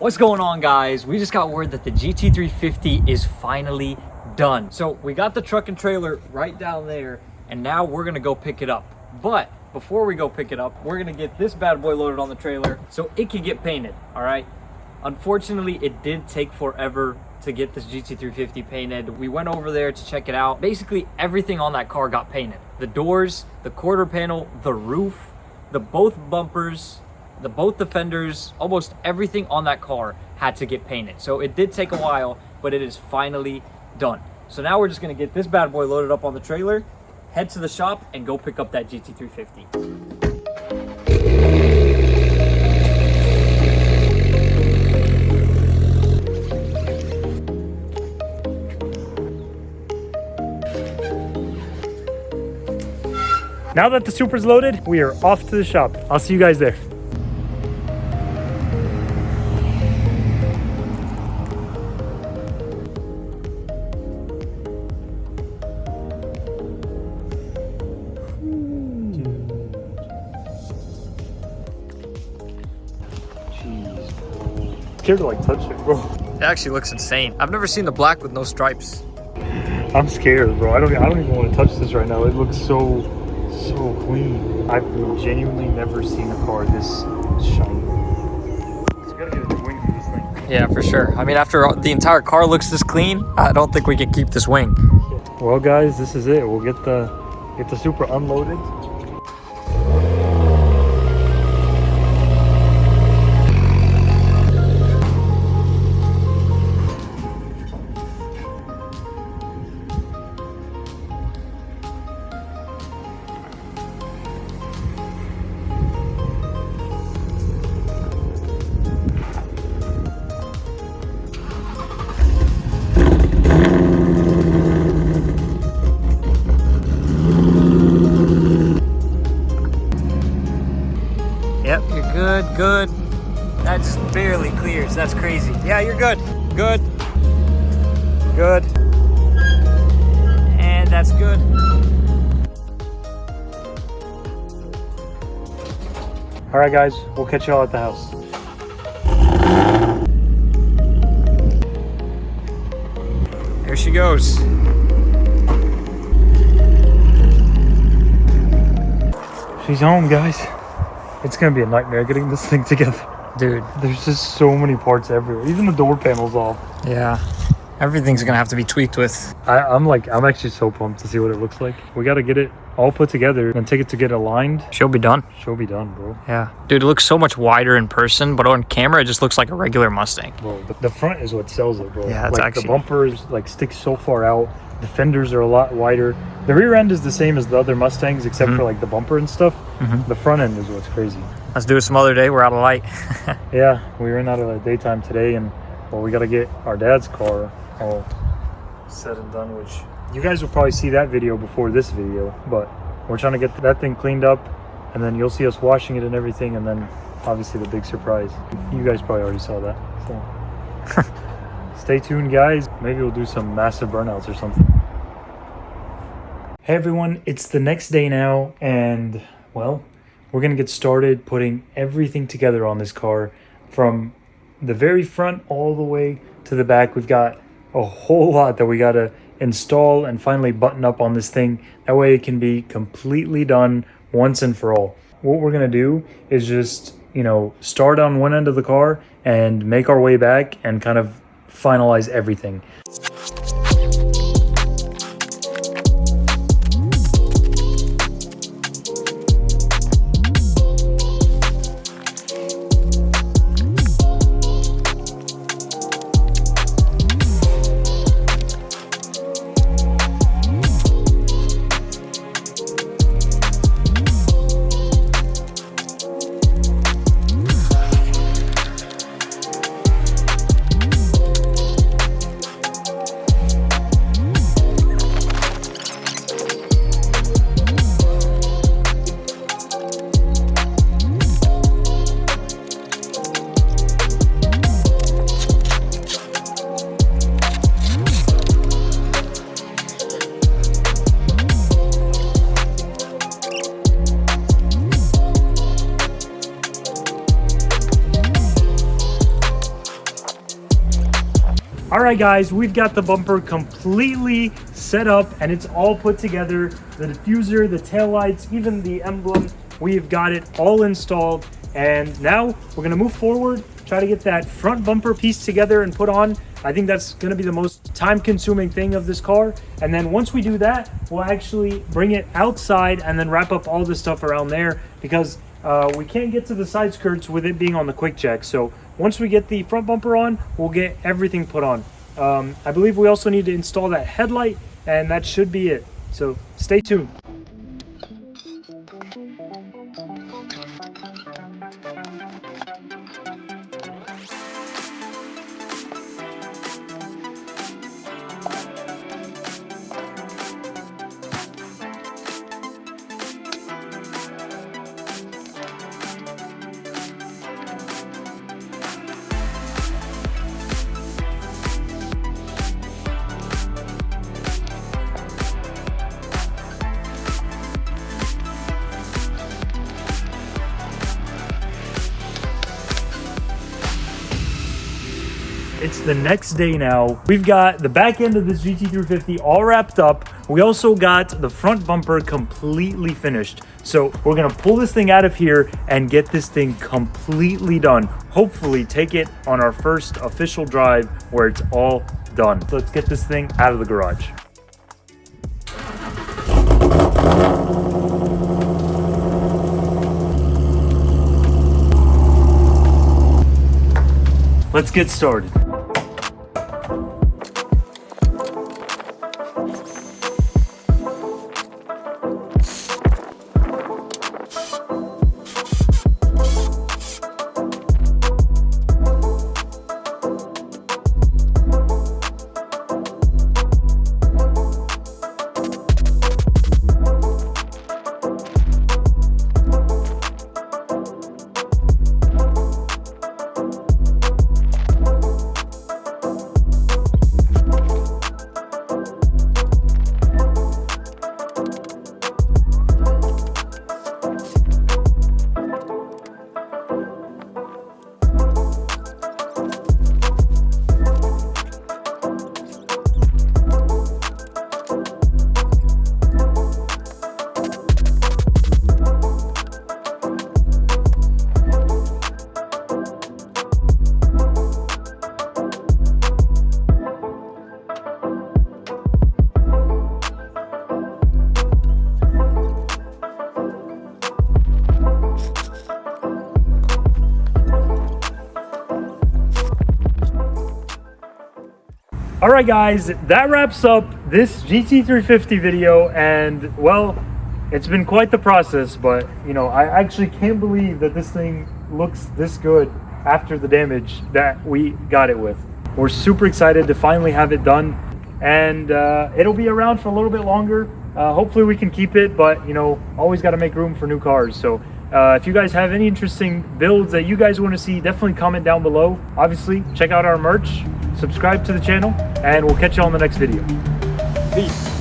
What's going on, guys? We just got word that the GT350 is finally done. So we got the truck and trailer right down there, and now we're gonna go pick it up. But before we go pick it up, we're gonna get this bad boy loaded on the trailer so it can get painted, all right? Unfortunately, it did take forever to get this GT350 painted. We went over there to check it out. Basically, everything on that car got painted. The doors, the quarter panel, the roof, both bumpers, both the fenders, almost everything on that car had to get painted. So it did take a while, but it is finally done. So now we're just gonna get this bad boy loaded up on the trailer, head to the shop, and go pick up that GT350. Now that the Supra's loaded, we are off to the shop. I'll see you guys there. Scared to like touch it, bro. It actually looks insane. I've never seen the black with no stripes. I'm scared, bro. I don't even want to touch this right now. It looks so clean. I've genuinely never seen a car this shiny. So we gotta get a new wing for this thing. Yeah, for sure. I mean, after the entire car looks this clean, I don't think we can keep this wing. Well, guys, this is it. We'll get the Supra unloaded. Yep, you're good, good. That just barely clears. That's crazy. Yeah, you're good. Good. Good. And that's good. All right, guys, we'll catch y'all at the house. There she goes. She's home, guys. It's gonna be a nightmare getting this thing together. Dude. There's just so many parts everywhere. Even the door panel's off. Yeah. Everything's gonna have to be tweaked with. I'm actually so pumped to see what it looks like. We gotta get it all put together and take it to get aligned. She'll be done. She'll be done, bro. Yeah. Dude, it looks so much wider in person, but on camera, it just looks like a regular Mustang. Bro, the front is what sells it, bro. Yeah, it's like actually... the bumpers like stick so far out. The fenders are a lot wider. The rear end is the same as the other Mustangs, except for like the bumper and stuff. The front end is what's crazy. Let's do it some other day. We're out of light. Yeah, we ran out of daytime today, and well, we got to get our dad's car all said and done, which you guys will probably see that video before this video, but we're trying to get that thing cleaned up, and then you'll see us washing it and everything, and then obviously the big surprise. You guys probably already saw that, so stay tuned, guys. Maybe we'll do some massive burnouts or something. Hey everyone, it's the next day now, and well, we're gonna get started putting everything together on this car from the very front all the way to the back. We've got a whole lot that we gotta install and finally button up on this thing. That way it can be completely done once and for all. What we're gonna do is just, start on one end of the car and make our way back and kind of finalize everything. All right, guys, we've got the bumper completely set up and it's all put together. The diffuser, the taillights, even the emblem, we've got it all installed. And now we're gonna move forward, try to get that front bumper pieced together and put on. I think that's gonna be the most time-consuming thing of this car. And then once we do that, we'll actually bring it outside and then wrap up all the stuff around there, because we can't get to the side skirts with it being on the quick check. So once we get the front bumper on, we'll get everything put on. I believe we also need to install that headlight, and that should be it. So stay tuned. It's the next day now. We've got the back end of this GT350 all wrapped up. We also got the front bumper completely finished. So we're gonna pull this thing out of here and get this thing completely done. Hopefully take it on our first official drive where it's all done. So let's get this thing out of the garage. Let's get started. All right, guys, that wraps up this GT350 video, and well, it's been quite the process, but you know, I actually can't believe that this thing looks this good after the damage that we got it with. We're super excited to finally have it done, and it'll be around for a little bit longer. Hopefully we can keep it, but you know, always got to make room for new cars. So if you guys have any interesting builds that you guys want to see, definitely comment down below. Obviously, check out our merch, subscribe to the channel, and we'll catch you on the next video. Peace.